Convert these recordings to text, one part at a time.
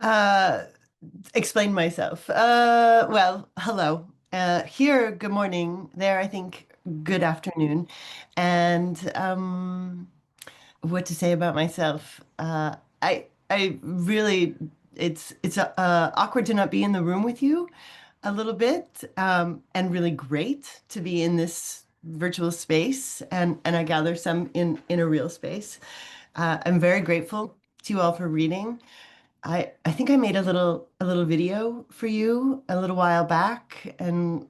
Uh, Explain myself. Well, hello. Here, good morning. There, I think, good afternoon. And what to say about myself? I really, it's awkward to not be in the room with you a little bit, and really great to be in this virtual space, and I gather some in a real space. I'm very grateful to you all for reading. I think I made a little video for you a little while back, and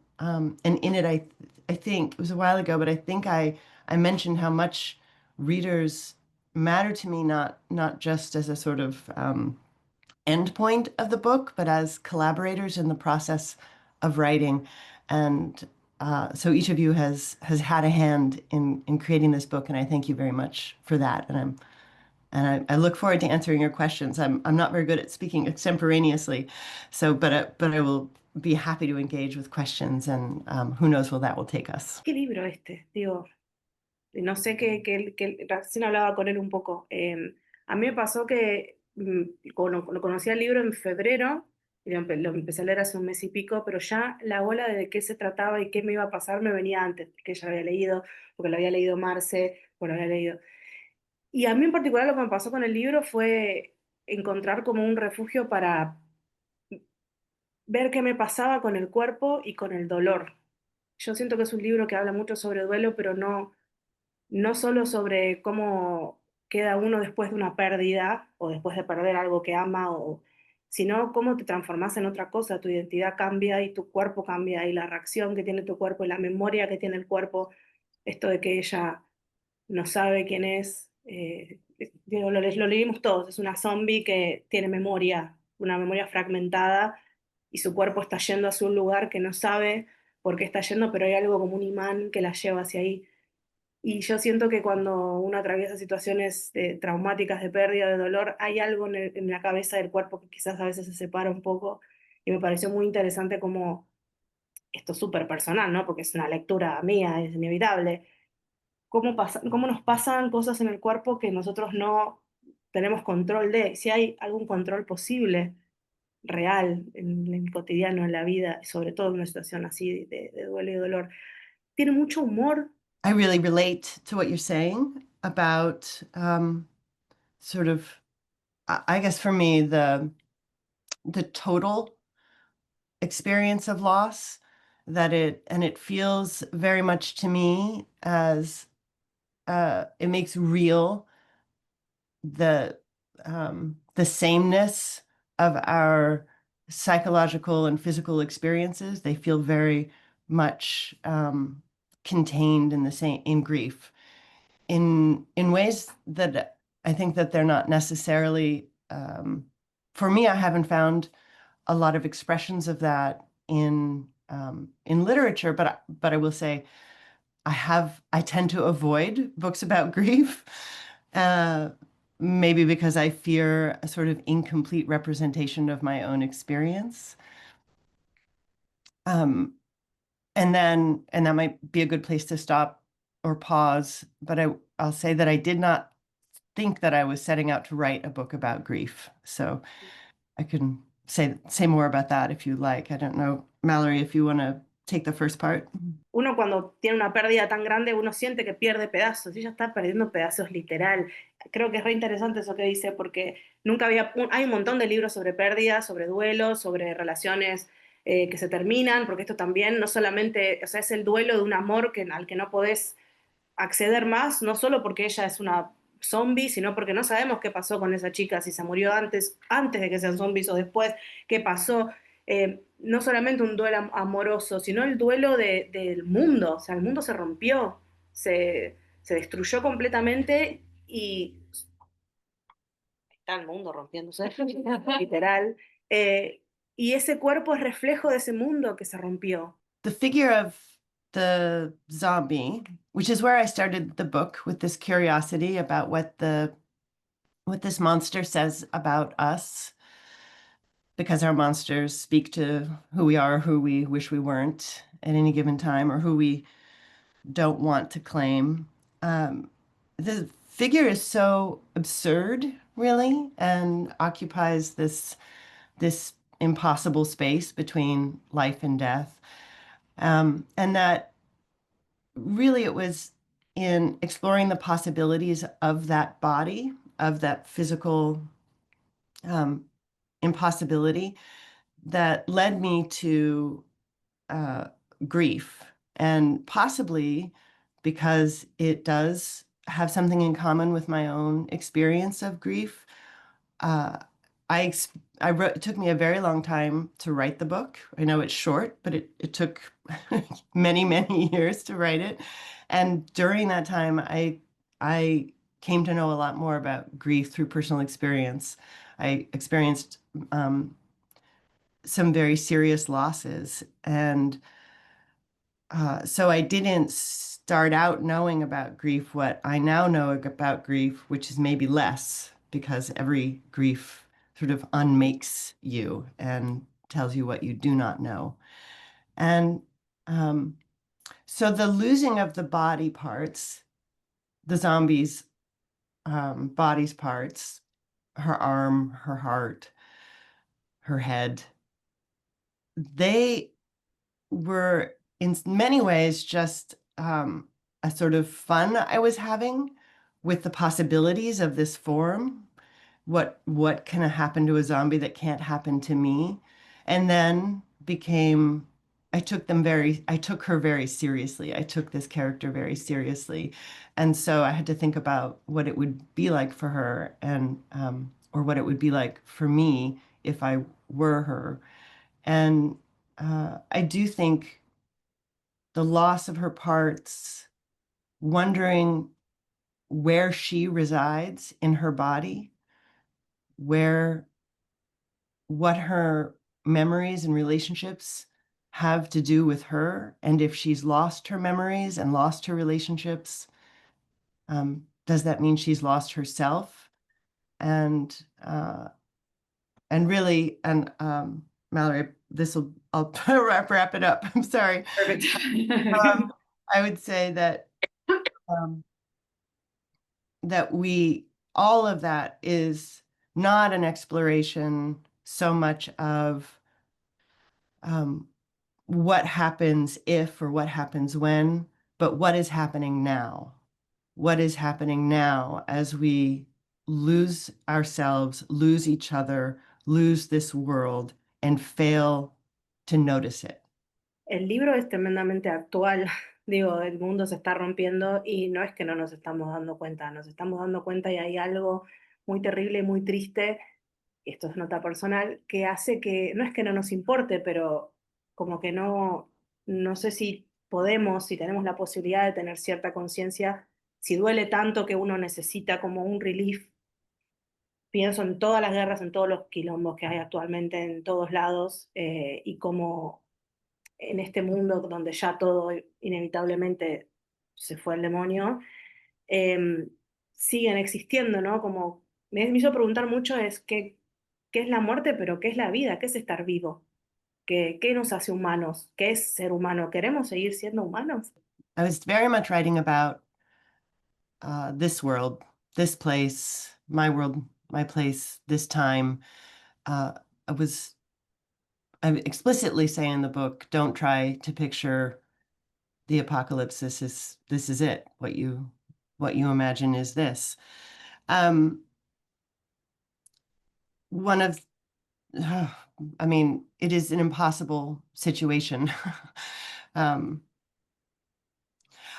in it I think it was a while ago, but I think I mentioned how much readers matter to me, not just as a sort of end point of the book, but as collaborators in the process of writing. And so each of you has had a hand in creating this book, and I thank you very much for that. And I look forward to answering your questions. I'm not very good at speaking extemporaneously, so but I will be happy to engage with questions, and who knows where that will take us. ¿Qué libro este? Digo, no sé recién hablaba con él un poco. A mí me pasó que lo conocí al libro en febrero y lo empecé a leer hace un mes y pico, pero ya la bola de qué se trataba y qué me iba a pasar me venía antes, porque ya lo había leído, porque lo había leído Marce, porque lo había leído. Y a mí en particular lo que me pasó con el libro fue encontrar como un refugio para ver qué me pasaba con el cuerpo y con el dolor. Yo siento que es un libro que habla mucho sobre duelo, pero no solo sobre cómo queda uno después de una pérdida o después de perder algo que ama, sino cómo te transformas en otra cosa, tu identidad cambia y tu cuerpo cambia y la reacción que tiene tu cuerpo y la memoria que tiene el cuerpo, esto de que ella no sabe quién es, digo, lo leímos todos, es una zombie que tiene memoria, una memoria fragmentada y su cuerpo está yendo hacia un lugar que no sabe por qué está yendo, pero hay algo como un imán que la lleva hacia ahí. Y yo siento que cuando uno atraviesa situaciones traumáticas de pérdida, de dolor, hay algo en la cabeza del cuerpo que quizás a veces se separa un poco. Y me pareció muy interesante como, esto es súper personal, ¿no? Porque es una lectura mía, es inevitable. Cómo nos pasan cosas en el cuerpo que nosotros no tenemos control de. Si hay algún control posible, real, en el cotidiano, en la vida, sobre todo en una situación así de duelo y dolor. Tiene mucho humor. I really relate to what you're saying about sort of, I guess for me, the total experience of loss, that it feels very much to me as it makes real the sameness of our psychological and physical experiences. They feel very much contained in the same in grief, in ways that I think that they're not necessarily. For me, I haven't found a lot of expressions of that in literature, but I will say I tend to avoid books about grief, uh, maybe because I fear a sort of incomplete representation of my own experience. Um, and that might be a good place to stop or pause, but I'll say that I did not think that I was setting out to write a book about grief. So I can say more about that if you like. I don't know, Mallory, if you want to take the first part. Uno cuando tiene una pérdida tan grande, uno siente que pierde pedazos, y ella está perdiendo pedazos literal. Creo que es re interesante eso que dice, porque nunca hay un montón de libros sobre pérdidas, sobre duelos, sobre relaciones que se terminan, porque esto también no solamente, o sea, es el duelo de un amor al que no podés acceder más, no solo porque ella es una zombie, sino porque no sabemos qué pasó con esa chica, si se murió antes de que sean zombies o después, qué pasó. No solamente un duelo amoroso, sino el duelo del mundo, o sea, el mundo se rompió, se destruyó completamente y está el mundo rompiéndose, literal. Eh, y ese cuerpo es reflejo de ese mundo que se rompió. The figure of the zombie, which is where I started the book, with this curiosity about what this monster says about us, because our monsters speak to who we are, who we wish we weren't at any given time, or who we don't want to claim. The figure is so absurd really, and occupies this impossible space between life and death. And that really it was in exploring the possibilities of that body, of that physical um, impossibility, that led me to uh, grief, and possibly because it does have something in common with my own experience of grief. Uh, I wrote, it took me a very long time to write the book. I know it's short, but it took many, many years to write it. And during that time, I came to know a lot more about grief through personal experience. I experienced some very serious losses, and so I didn't start out knowing about grief what I now know about grief, which is maybe less, because every grief sort of unmakes you and tells you what you do not know. And um, so the losing of the body parts, the zombie's body's parts, her arm, her heart, her head, they were in many ways just a sort of fun I was having with the possibilities of this form. What can happen to a zombie that can't happen to me? And then became I took her very seriously. I took this character very seriously. And so I had to think about what it would be like for her, and or what it would be like for me if I were her. And I do think the loss of her parts, wondering where she resides in her body, where what her memories and relationships have to do with her, and if she's lost her memories and lost her relationships, does that mean she's lost herself? And really, and Mallory, this will I'll wrap it up. I'm sorry. Perfect. I would say that um, that we all of that is not an exploration so much of um, what happens if or what happens when, but what is happening now. What is happening now as we lose ourselves, lose each other, lose this world, and fail to notice it. El libro es tremendamente actual. Digo, el mundo se está rompiendo y no es que no nos estamos dando cuenta, nos estamos dando cuenta y hay algo muy terrible y muy triste, esto es nota personal, que hace que, no es que no nos importe, pero como que no, no sé si podemos, si tenemos la posibilidad de tener cierta conciencia, si duele tanto que uno necesita como un relief. Pienso en todas las guerras, en todos los quilombos que hay actualmente en todos lados, y como en este mundo donde ya todo inevitablemente se fue al demonio, eh, siguen existiendo, ¿no? Como me hizo preguntar mucho es qué es la muerte, pero qué es la vida, qué es estar vivo, qué nos hace humanos, qué es ser humano, ¿queremos seguir siendo humanos? I was very much writing about this world, this place, my world, my place, this time. Uh, I explicitly say in the book, don't try to picture the apocalypse. This is it. What you imagine is this. Um, one of I mean, it is an impossible situation. um,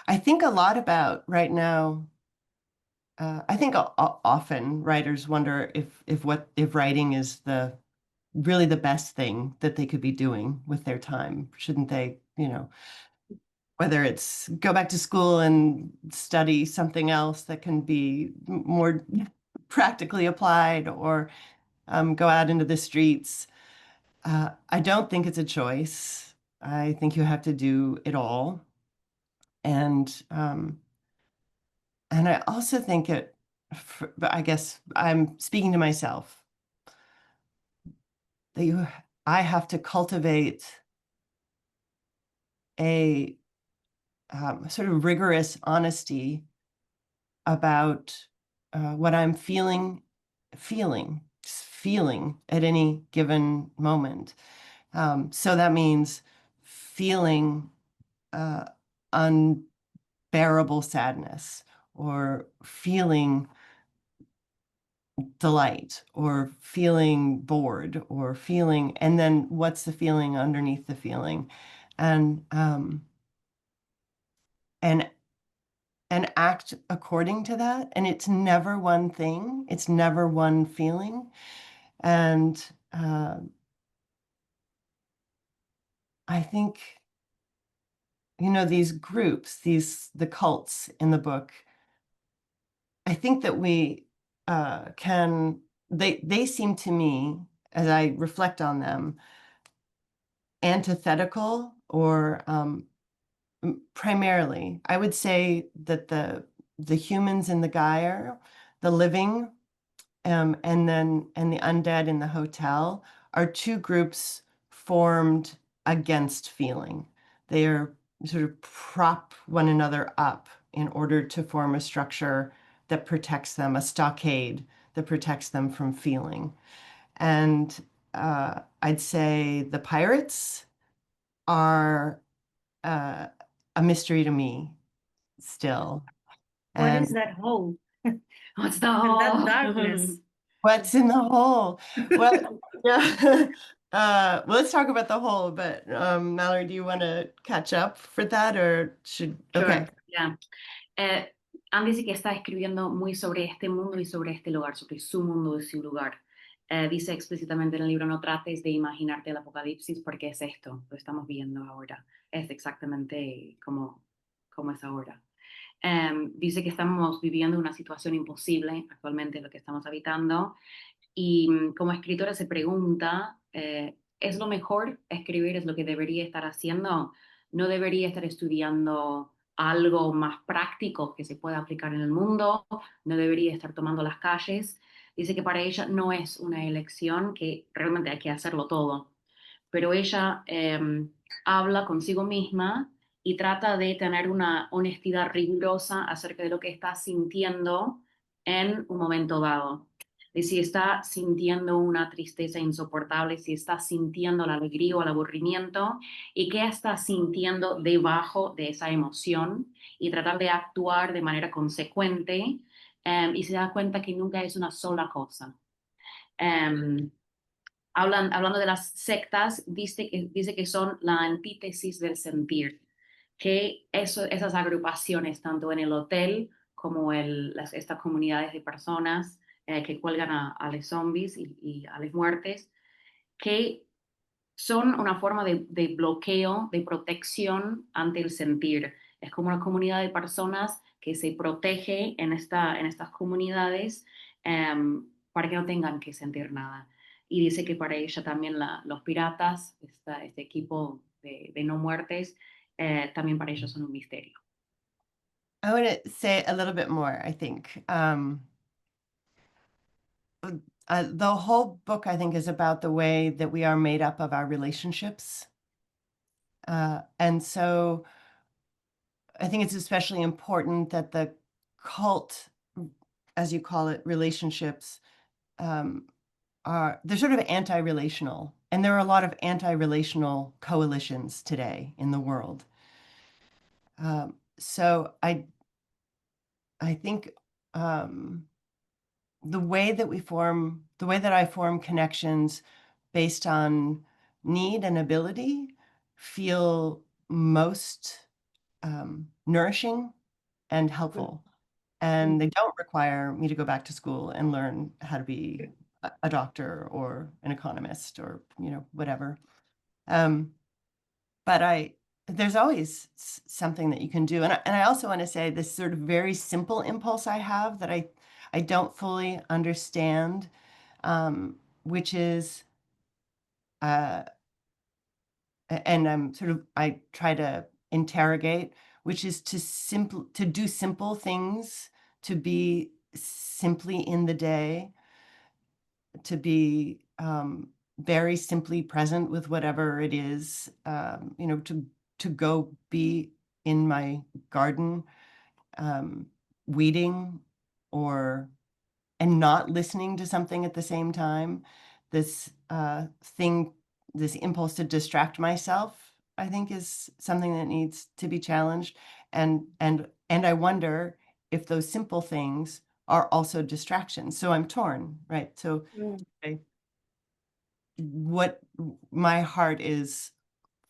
I think a lot about right now. I think often writers wonder if writing is the really the best thing that they could be doing with their time. Shouldn't they, whether it's go back to school and study something else that can be more practically applied, or go out into the streets. I don't think it's a choice. I think you have to do it all. And I also think but I guess I'm speaking to myself, that I have to cultivate a sort of rigorous honesty about what I'm feeling feeling, just feeling at any given moment. So that means feeling unbearable sadness, or feeling delight, or feeling bored, or feeling, and then what's the feeling underneath the feeling, and and and act according to that. And it's never one thing, it's never one feeling. And I think, these groups, the cults in the book, I think that we they seem to me, as I reflect on them, antithetical, or primarily, I would say that the humans in the gyre, the living, and the undead in the hotel, are two groups formed against feeling. They are sort of prop one another up in order to form a structure that protects them, a stockade that protects them from feeling. And I'd say the pirates are uh, a mystery to me still. What And is that hole? What's the And that hole? darkness. what's in the hole? Well, yeah. Well, let's talk about the hole, but Mallory, do you want to catch up for that, or should? Okay. Sure, yeah. Andy dice que está escribiendo muy sobre este mundo y sobre este lugar, sobre su mundo y su lugar. Dice explícitamente en el libro: no trates de imaginarte el apocalipsis, porque es esto, lo estamos viendo ahora. Es exactamente como es ahora. Dice que estamos viviendo una situación imposible actualmente, lo que estamos habitando. Y como escritora se pregunta, ¿es lo mejor escribir? ¿Es lo que debería estar haciendo? ¿No debería estar estudiando algo más práctico que se pueda aplicar en el mundo? ¿No debería estar tomando las calles? Dice que para ella no es una elección, que realmente hay que hacerlo todo. Pero ella habla consigo misma y trata de tener una honestidad rigurosa acerca de lo que está sintiendo en un momento dado, de si está sintiendo una tristeza insoportable, si está sintiendo la alegría o el aburrimiento, y qué está sintiendo debajo de esa emoción, y tratar de actuar de manera consecuente, y se da cuenta que nunca es una sola cosa. Um, Hablando de las sectas, dice que son la antítesis del sentir, que esas agrupaciones, tanto en el hotel como estas comunidades de personas que cuelgan a los zombies y a las muertes, que son una forma de bloqueo, de protección ante el sentir. Es como una comunidad de personas que se protege en estas comunidades, para que no tengan que sentir nada. Y dice que para ella también los piratas, este equipo de no muertes, también para ellos son un misterio. I want to say a little bit more, I think. The whole book, I think, is about the way that we are made up of our relationships. And so I think it's especially important that the cult, as you call it, relationships, they're sort of anti-relational. And there are a lot of anti-relational coalitions today in the world. So I think the way that I form connections based on need and ability feel most nourishing and helpful. And they don't require me to go back to school and learn how to be a doctor or an economist, or whatever. But there's always something that you can do. And I also want to say this sort of very simple impulse I have that I don't fully understand, which is, and I try to interrogate, which is to do simple things, to be simply in the day, to be very simply present with whatever it is, to go be in my garden, weeding, or and not listening to something at the same time. This this impulse to distract myself, I think, is something that needs to be challenged. And I wonder if those simple things are also distractions. So I'm torn, right? So Mm, I, what my heart is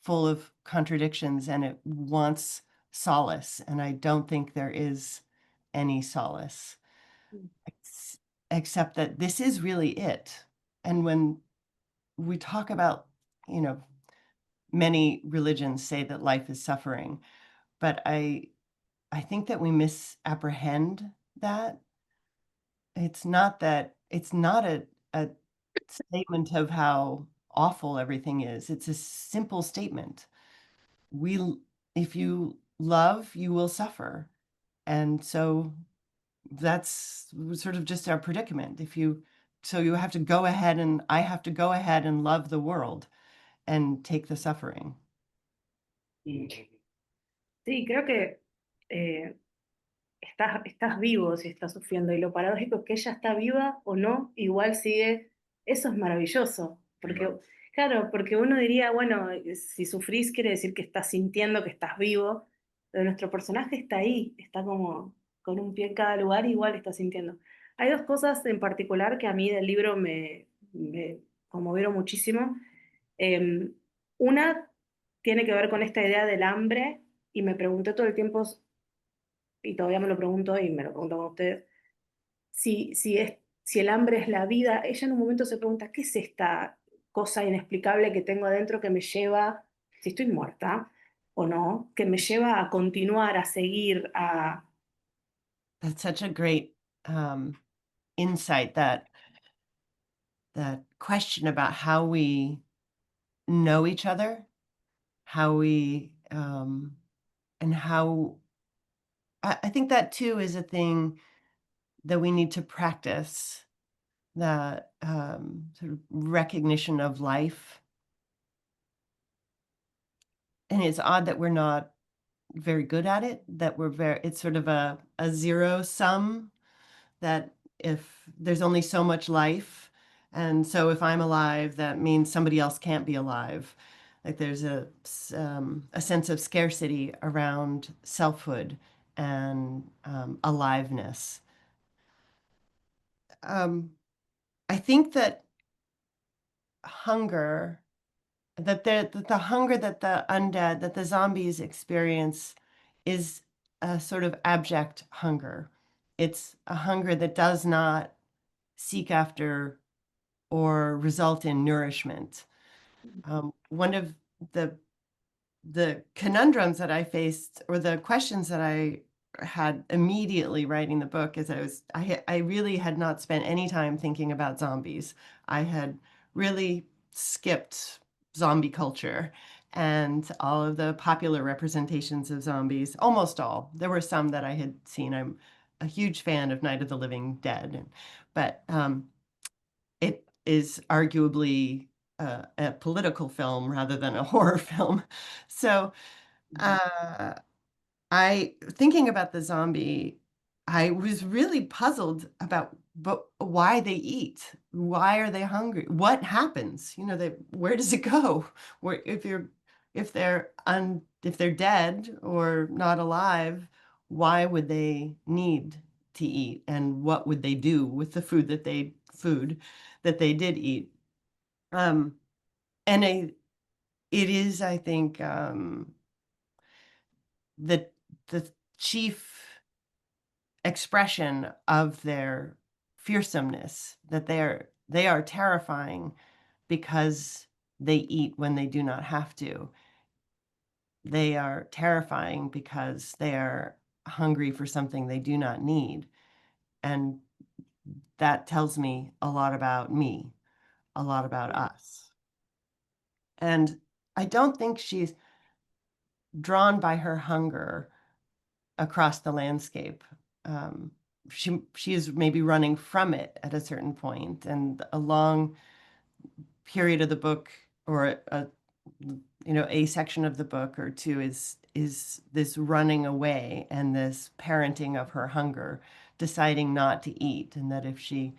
full of contradictions and it wants solace, and I don't think there is any solace mm, ex- except that this is really it. And when we talk about, you know, many religions say that life is suffering, but I think that we misapprehend that. It's not a statement of how awful everything is. It's a simple statement. We If you love, you will suffer. And so that's sort of just our predicament. So you have to go ahead and I have to go ahead and love the world and take the suffering. mm. Sí, creo que estás vivo si estás sufriendo, y lo paradójico es que ella está viva o no, igual sigue, eso es maravilloso, porque, claro, porque uno diría, bueno, si sufrís quiere decir que estás sintiendo que estás vivo, pero nuestro personaje está ahí, está como con un pie en cada lugar, igual está sintiendo. Hay dos cosas en particular que a mí del libro me conmovieron muchísimo. Eh, una tiene que ver con esta idea del hambre, y me pregunté todo el tiempo, y todavía me lo pregunto y me lo pregunto con ustedes, si el hambre es la vida. Ella en un momento se pregunta, ¿qué es esta cosa inexplicable que tengo adentro que me lleva, si estoy muerta o no, que me lleva a continuar, a seguir, a... That's such a great insight, that question about how we know each other, how we and how I think that too is a thing that we need to practice, that sort of recognition of life. And it's odd that we're not very good at it, that it's sort of a zero sum, that if there's only so much life, and so if I'm alive, that means somebody else can't be alive. Like there's a sense of scarcity around selfhood and aliveness. Um, I think that hunger, that the hunger that the undead, that the zombies experience is a sort of abject hunger. It's a hunger that does not seek after or result in nourishment. One of the the conundrums that I faced, or the questions that I had immediately writing the book, is I really had not spent any time thinking about zombies. I had really skipped zombie culture and all of the popular representations of zombies, almost all. There were some that I had seen. I'm a huge fan of Night of the Living Dead, but it is arguably a political film rather than a horror film. So uh, thinking about the zombie, I was really puzzled about why they eat. Why are they hungry? What happens? Where does it go? Where if they're dead or not alive, why would they need to eat? And what would they do with the food that they did eat? Um, and it is, I think, the the chief expression of their fearsomeness, that they are terrifying because they eat when they do not have to. They are terrifying because they are hungry for something they do not need. And that tells me a lot about me, a lot about us. And I don't think she's drawn by her hunger across the landscape. Um, she is maybe running from it at a certain point, and a long period of the book, or a section of the book or two, is this running away and this parenting of her hunger deciding not to eat, and that if she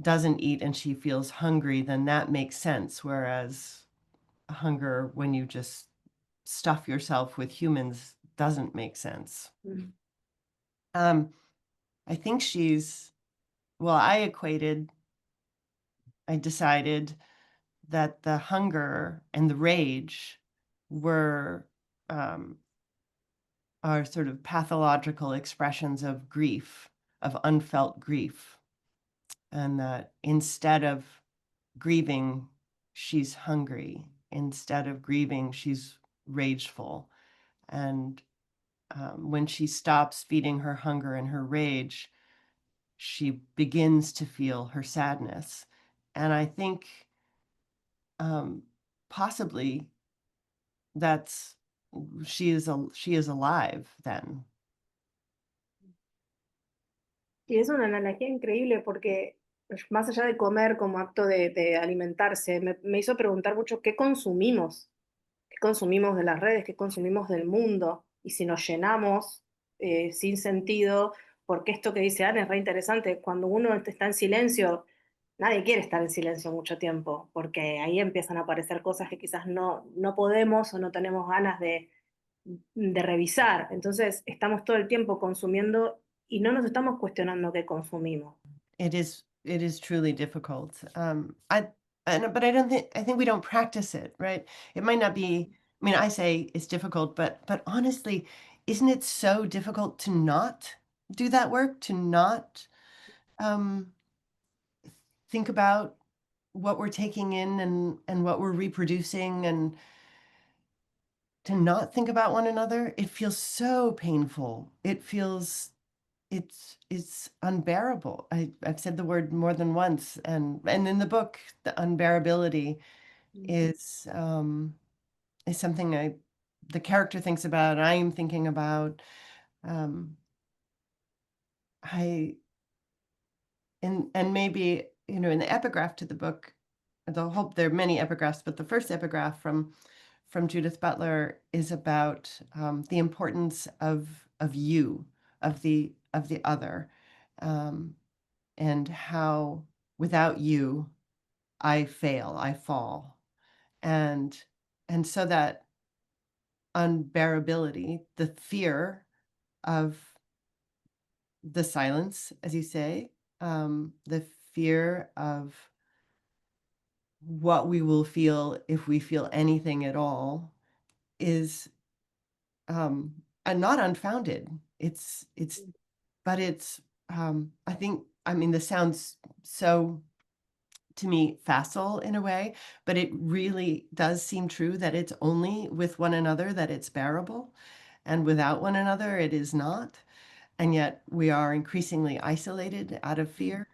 doesn't eat and she feels hungry, then that makes sense. Whereas hunger, when you just stuff yourself with humans, doesn't make sense. Mm. I think well, I decided that the hunger and the rage were are sort of pathological expressions of grief, of unfelt grief, and that instead of grieving, she's hungry. Instead of grieving, she's rageful. And when she stops feeding her hunger and her rage, she begins to feel her sadness. And I think possibly that's she is alive then. Y es una analogía increíble porque más allá de comer como acto de alimentarse, me hizo preguntar mucho qué consumimos de las redes, qué consumimos del mundo, y si nos llenamos sin sentido, porque esto que dice Ana es re interesante, cuando uno está en silencio, nadie quiere estar en silencio mucho tiempo, porque ahí empiezan a aparecer cosas que quizás no podemos o no tenemos ganas de revisar. Entonces, estamos todo el tiempo consumiendo y no nos estamos cuestionando qué consumimos. It is truly difficult. But I think we don't practice it, right? It might not be, I mean, I say it's difficult, but honestly, isn't it so difficult to not do that work, to not um, think about what we're taking in and what we're reproducing, and to not think about one another? It feels so painful. It's unbearable. I've said the word more than once, and in the book, the unbearability is something the character thinks about, I'm thinking about. Um, I and maybe, you know, in the epigraph to the book, there are many epigraphs, but the first epigraph from Judith Butler is about the importance of you, of the other, um, and how without you I fail, I fall, and so that unbearability, the fear of the silence, as you say, the fear of what we will feel if we feel anything at all is um, not unfounded. It's but it's I think, I mean, this sounds so to me facile in a way, but it really does seem true that it's only with one another that it's bearable, and without one another it is not. And yet we are increasingly isolated out of fear.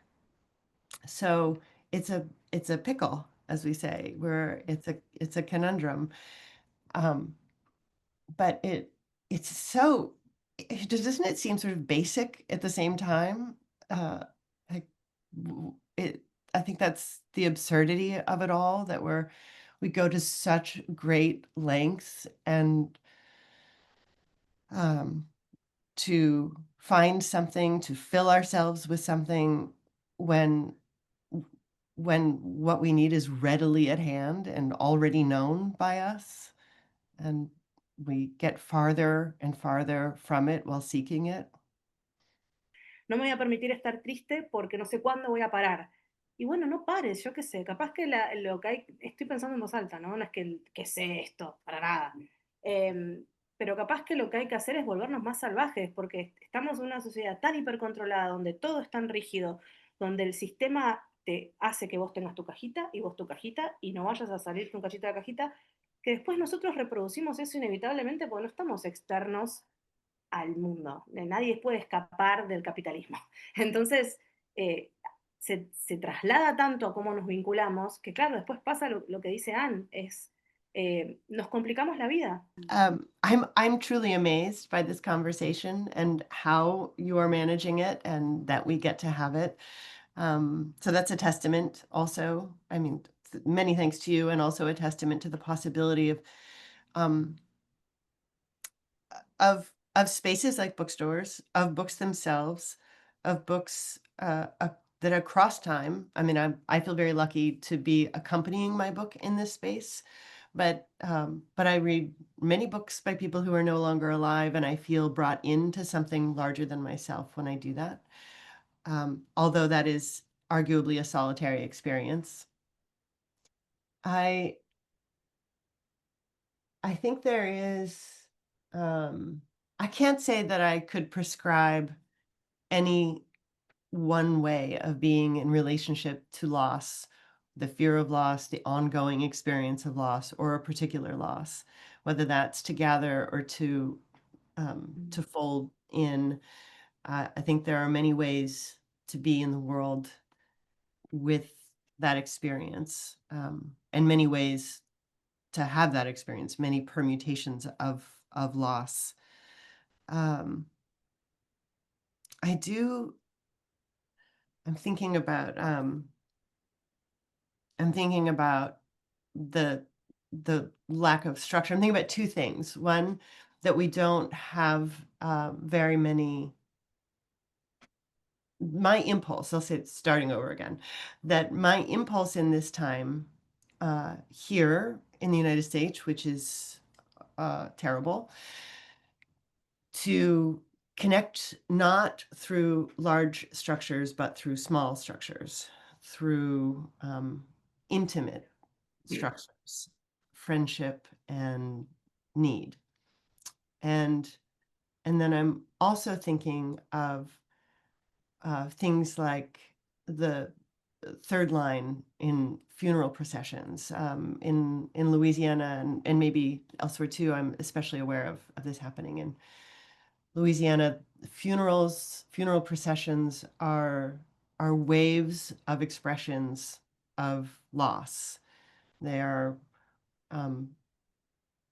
So it's a pickle, as we say, where it's a conundrum. Um, but it's so doesn't it seem sort of basic at the same time? Like it I think that's the absurdity of it all, that we go to such great lengths and um, to find something, to fill ourselves with something when what we need is readily at hand and already known by us, and we get farther and farther from it while seeking it. No me voy a permitir estar triste porque no sé cuándo voy a parar. Y bueno, no pares, yo qué sé, capaz que lo que hay, estoy pensando en voz alta, ¿no? No es que sé esto, para nada. Pero capaz que lo que hay que hacer es volvernos más salvajes, porque estamos en una sociedad tan hipercontrolada, donde todo es tan rígido, donde el sistema te hace que vos tengas tu cajita y vos tu cajita y no vayas a salirte un cachito de la cajita, que después nosotros reproducimos eso inevitablemente porque no estamos externos al mundo. Nadie puede escapar del capitalismo. Entonces, eh, se traslada tanto a cómo nos vinculamos que, claro, después pasa lo que dice Anne, nos complicamos la vida. I'm truly amazed by this conversation and how you are managing it, and that we get to have it. So that's a testament also. I mean, many thanks to you, and also a testament to the possibility um, of spaces like bookstores, of books themselves, of books that across time. I mean, I feel very lucky to be accompanying my book in this space, but I read many books by people who are no longer alive, and I feel brought into something larger than myself when I do that. Although that is arguably a solitary experience. I I think there is, I can't say that I could prescribe any one way of being in relationship to loss, the fear of loss, the ongoing experience of loss, or a particular loss, whether that's to gather or to fold in. I think there are many ways to be in the world with that experience, and many ways to have that experience, many permutations of loss. Um, I do. I'm thinking about. I'm thinking about the lack of structure. I'm thinking about two things. One, that we don't have very many. My impulse, I'll say it starting over again, that my impulse in this time here in the United States, which is terrible, to connect not through large structures, but through small structures, through intimate structures, friendship and need. And then I'm also thinking of things like the third line in funeral processions in Louisiana and maybe elsewhere too. I'm especially aware of this happening in Louisiana. Funeral processions are waves of expressions of loss. They are um,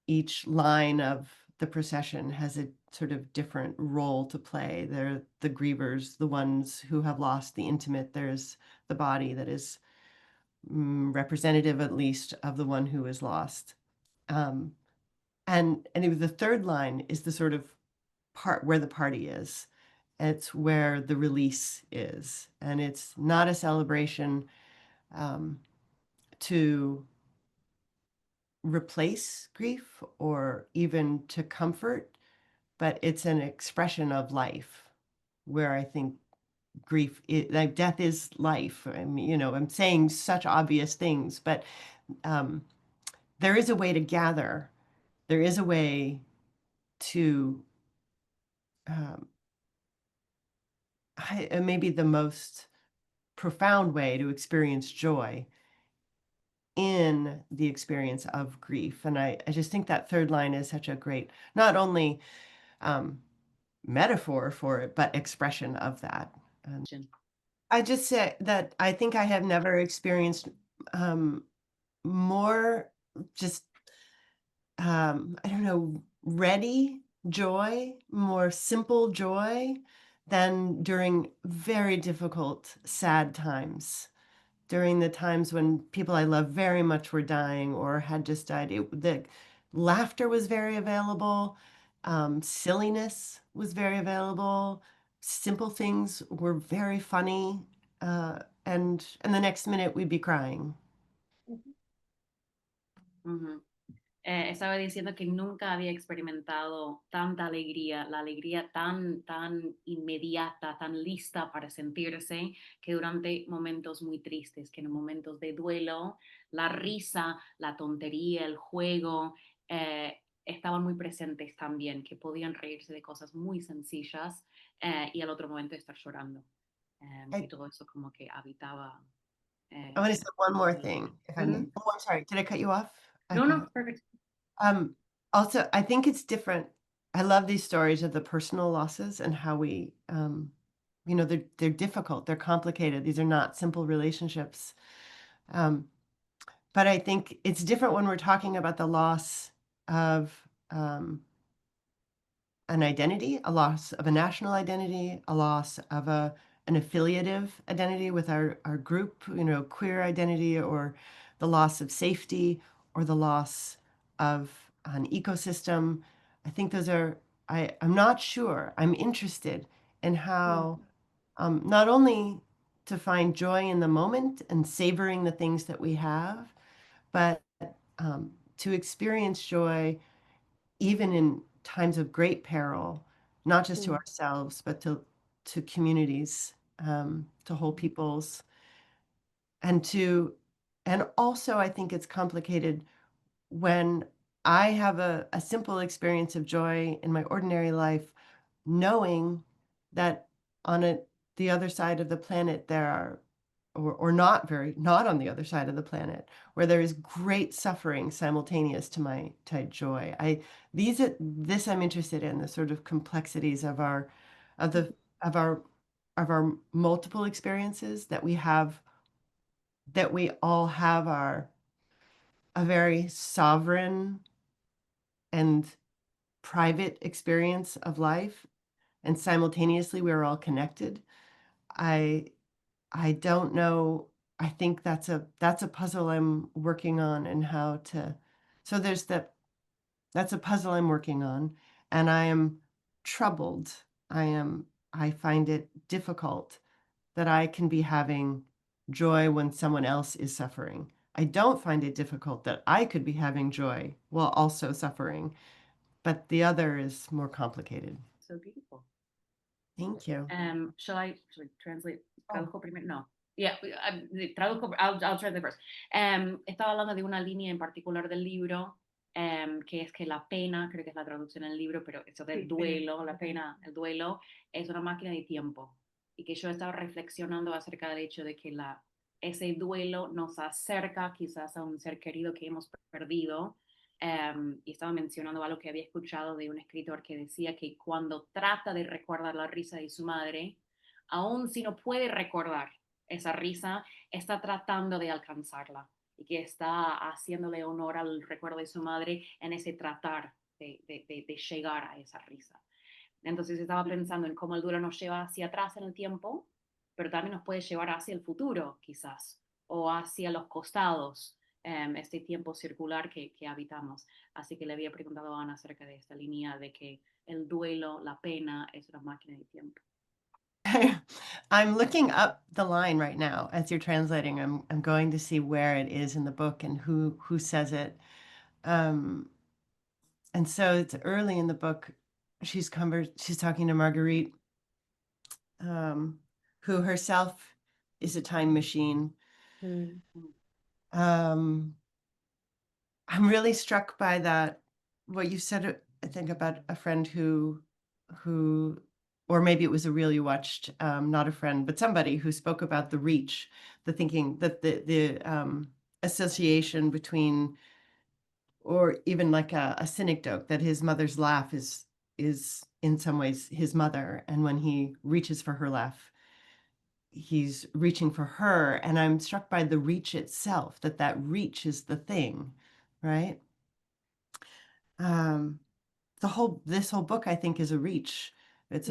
each line of the procession has a sort of different role to play. They're the grievers, the ones who have lost the intimate. There's the body that is representative, at least, of the one who is lost. Um, the third line is the sort of part where the party is. It's where the release is, and it's not a celebration um, to replace grief or even to comfort, but it's an expression of life where I think like death is life. I mean, I'm saying such obvious things, but um, there is a way to gather. There is a way to um, maybe the most profound way to experience joy in the experience of grief. And I just think that third line is such a great, not only um, metaphor for it, but expression of that. And I just say that I think I have never experienced um, more just, I don't know, ready joy, more simple joy than during very difficult, sad times. During the times when people I love very much were dying or had just died, the laughter was very available, silliness was very available, simple things were very funny, and the next minute we'd be crying. Ujú. Estaba diciendo que nunca había experimentado tanta alegría, la alegría tan inmediata, tan lista para sentirse, que durante momentos muy tristes, que en momentos de duelo, la risa, la tontería, el juego, estaban muy presentes también, que podían reírse de cosas muy sencillas y al otro momento estar llorando. Y todo eso como que habitaba. I want to say one more thing, if I may. Oh, I'm sorry. Did I cut you off? No, perfect. Also, I think it's different. I love these stories of the personal losses and how we, they're difficult, they're complicated. These are not simple relationships. But I think it's different when we're talking about the loss of an identity, a loss of a national identity, a loss of an affiliative identity with our group, queer identity, or the loss of safety, or the loss of an ecosystem. I think those are, I'm not sure. I'm interested in how not only to find joy in the moment and savoring the things that we have, but to experience joy even in times of great peril, not just to ourselves, but to communities, to whole peoples, and also I think it's complicated when I have a simple experience of joy in my ordinary life, knowing that on the other side of the planet there are, or not on the other side of the planet, where there is great suffering simultaneous to my joy. This I'm interested in, the sort of complexities of our of the of our of our multiple experiences that we have, that we all have a very sovereign and private experience of life, and simultaneously we're all connected. I I don't know. I think that's a puzzle I'm working on, and how to. So that's a puzzle I'm working on, and I am troubled. I find it difficult that I can be having joy when someone else is suffering. I don't find it difficult that I could be having joy while also suffering, but the other is more complicated. So beautiful. Thank you. Shall I translate? Oh. Traduzco primero. No. Yeah, traduzco. I'll translate first. Estaba hablando de una línea en particular del libro, que es que la pena, creo que es la traducción en el libro, pero eso del duelo, la pena, el duelo, es una máquina de tiempo. Y que yo estaba reflexionando acerca del hecho de que ese duelo nos acerca quizás a un ser querido que hemos perdido. Y estaba mencionando algo que había escuchado de un escritor que decía que cuando trata de recordar la risa de su madre, aun si no puede recordar esa risa, está tratando de alcanzarla y que está haciéndole honor al recuerdo de su madre en ese tratar de llegar a esa risa. Entonces estaba pensando en cómo el duelo nos lleva hacia atrás en el tiempo, pero también nos puede llevar hacia el futuro, quizás, o hacia los costados, este tiempo circular que habitamos. Así que le había preguntado a Ana acerca de esta línea de que el duelo, la pena, es una máquina de tiempo. I'm looking up the line right now as you're translating. I'm going to see where it is in the book and who says it. And so it's early in the book. She's talking to Marguerite, who herself is a time machine. I'm really struck by what you said, I think, about a friend who, or maybe it was a reel you watched, not a friend, but somebody who spoke about the reach, the thinking that the association between, or even like a synecdoche, that his mother's laugh is in some ways his mother, and when he reaches for her laugh, he's reaching for her. And I'm struck by the reach itself, that reach is the thing, right? This whole book, I think, is a reach. It's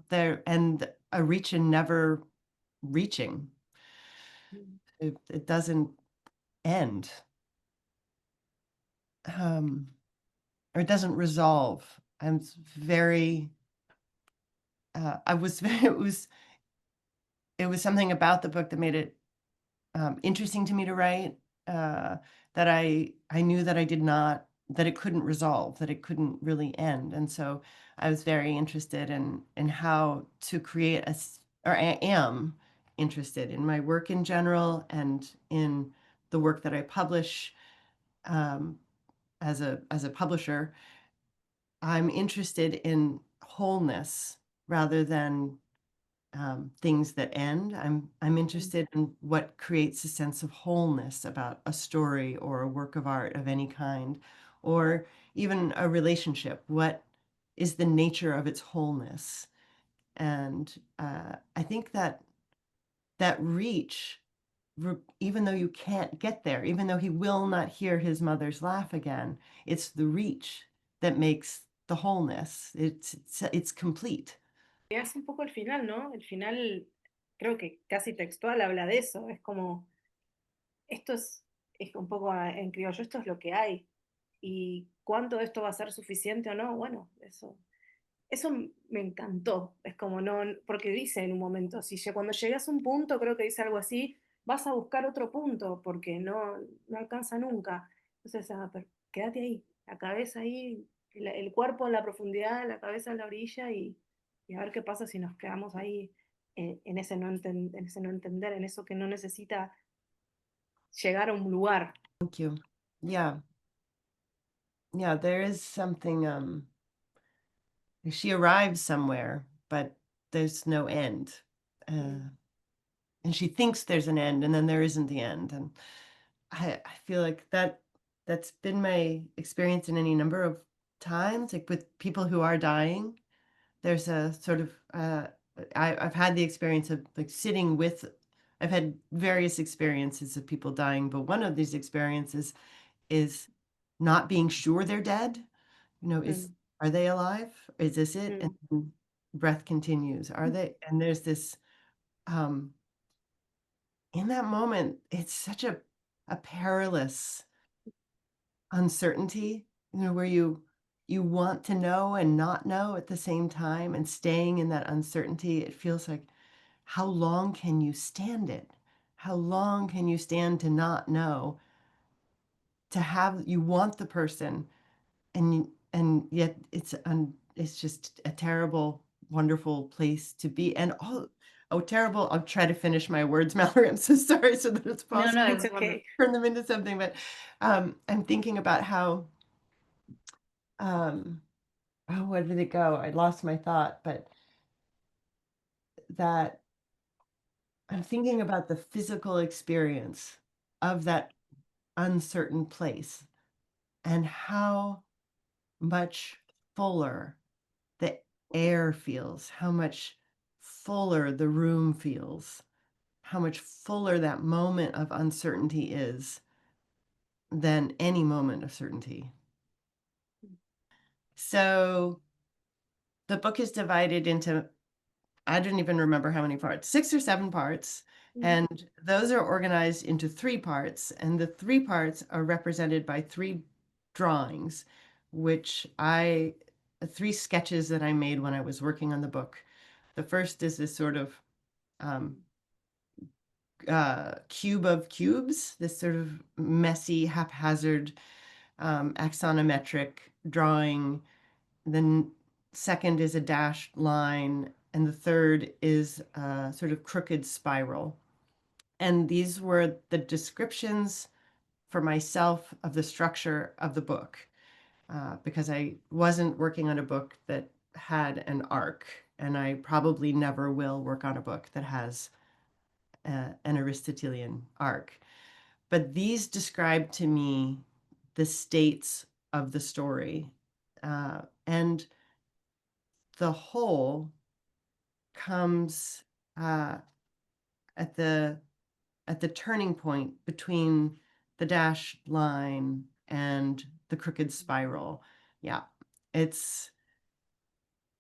there, and a reach and never reaching. It doesn't end. Or it doesn't resolve. I'm very, it was something about the book that made it interesting to me to write, that I knew that that it couldn't resolve, that it couldn't really end. And so I was very interested in how to create or I am interested in my work in general, and in the work that I publish, as a publisher. I'm interested in wholeness rather than things that end. I'm interested in what creates a sense of wholeness about a story or a work of art of any kind, or even a relationship. What is the nature of its wholeness? And I think that reach, even though you can't get there, even though he will not hear his mother's laugh again, it's the reach that makes the wholeness. It's complete. Y hace un poco el final, ¿no? El final, creo que casi textual habla de eso. Es como, esto es un poco en criollo, esto es lo que hay. Y cuánto de esto va a ser suficiente o no, bueno, eso eso me encantó. Es como no, porque dice en un momento, si cuando llegas a un punto, creo que dice algo así, vas a buscar otro punto, porque no alcanza nunca. Entonces, quédate ahí, la cabeza ahí, el cuerpo en la profundidad, la cabeza en la orilla y a ver qué pasa si nos quedamos ahí en ese en ese no entender, en eso que no necesita llegar a un lugar. Thank you. Yeah. Yeah, there is something, she arrives somewhere, but there's no end. And she thinks there's an end, and then there isn't the end. And I feel like that's been my experience in any number of times, like with people who are dying. There's a sort of I've had the experience of like sitting with. I've had various experiences of people dying, but one of these experiences is not being sure they're dead. You know, are they alive? Is this it? And then breath continues. Are they? And there's this in that moment, it's such a perilous uncertainty, you know, where you want to know and not know at the same time, and staying in that uncertainty. It feels like, how long can you stand it? How long can you stand to not know? To have you want the person, and yet it's just a terrible, wonderful place to be. And oh, terrible. I'll try to finish my words, Mallory. I'm so sorry, so that it's No, possible It's it's to okay. turn them into something. But I'm thinking about how oh, where did it go? I lost my thought, but that I'm thinking about the physical experience of that uncertain place, and how much fuller the air feels, how much fuller the room feels, how much fuller that moment of uncertainty is than any moment of certainty. So the book is divided into, I don't even remember how many parts, 6 or 7 parts. And those are organized into 3 parts. And the 3 parts are represented by 3 drawings, which 3 sketches that I made when I was working on the book. The first is this sort of cube of cubes, this sort of messy, haphazard, axonometric drawing. The second is a dashed line, and the third is a sort of crooked spiral. And these were the descriptions for myself of the structure of the book, because I wasn't working on a book that had an arc, and I probably never will work on a book that has an Aristotelian arc. But these describe to me the states of the story, and the whole comes at the turning point between the dashed line and the crooked spiral. Yeah, it's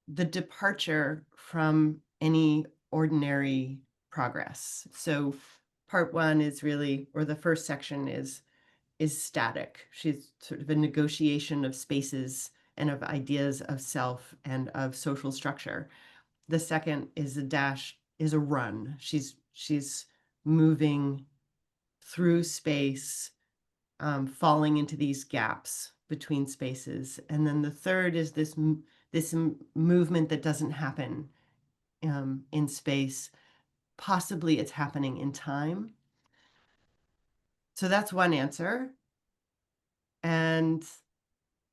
the departure from any ordinary progress. So part 1 is really, or the first section is static. She's sort of a negotiation of spaces and of ideas of self and of social structure. The second is a run. She's moving through space, falling into these gaps between spaces. And then the third is this movement that doesn't happen in space. Possibly it's happening in time. So that's one answer. And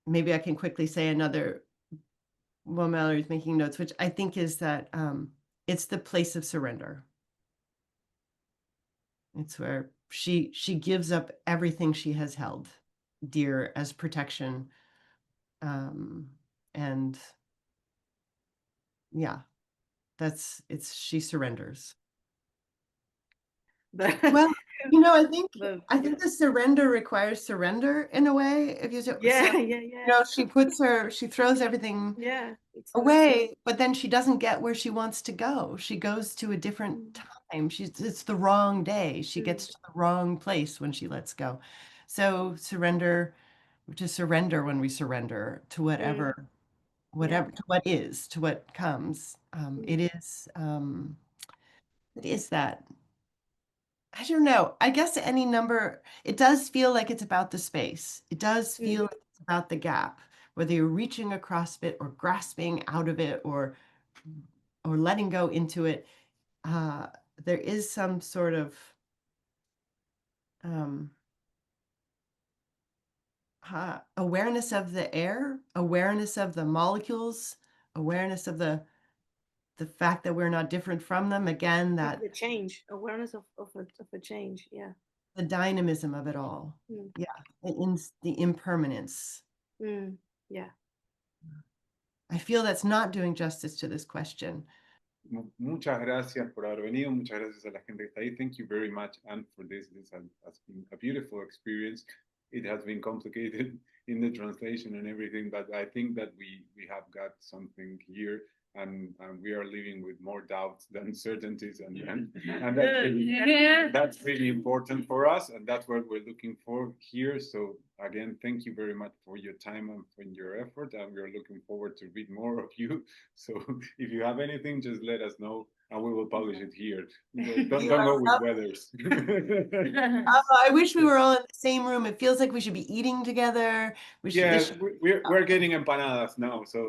maybe I can quickly say another, while Mallory's making notes, which I think is that it's the place of surrender. It's where she gives up everything she has held dear as protection, and yeah, she surrenders. Well, you know, I think the surrender requires surrender in a way. If you so, yeah, you know, she throws everything yeah, it's away, but then she doesn't get where she wants to go. She goes to a different time. It's the wrong day. She gets to the wrong place when she lets go. So to surrender when we surrender to whatever, to what is, to what comes. It is that. I don't know. I guess any number, it does feel like it's about the space. It does feel like it's about the gap, whether you're reaching across it or grasping out of it or letting go into it. There is some sort of awareness of the air, awareness of the molecules, awareness of the fact that we're not different from them. Again, that the change, awareness of a change. Yeah. The dynamism of it all. Yeah. The impermanence. Yeah. I feel that's not doing justice to this question. Muchas gracias por haber venido. Muchas gracias a la gente que está ahí. Thank you very much, Anne, for this. This has been a beautiful experience. It has been complicated in the translation and everything, but I think that we have got something here, and we are living with more doubts than certainties, and that's really important for us, and that's what we're looking for here. So again, thank you very much for your time and for your effort, and we're looking forward to read more of you. So if you have anything, just let us know, and we will publish it here. Don't go with weathers. I wish we were all in the same room. It feels like we should be eating together. Yes, we're getting empanadas now, so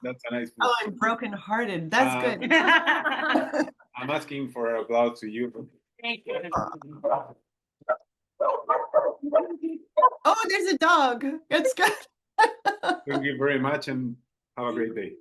that's a nice food. Oh, I'm brokenhearted. That's good. I'm asking for applause to you. Oh, there's a dog. That's good. Thank you very much, and have a great day.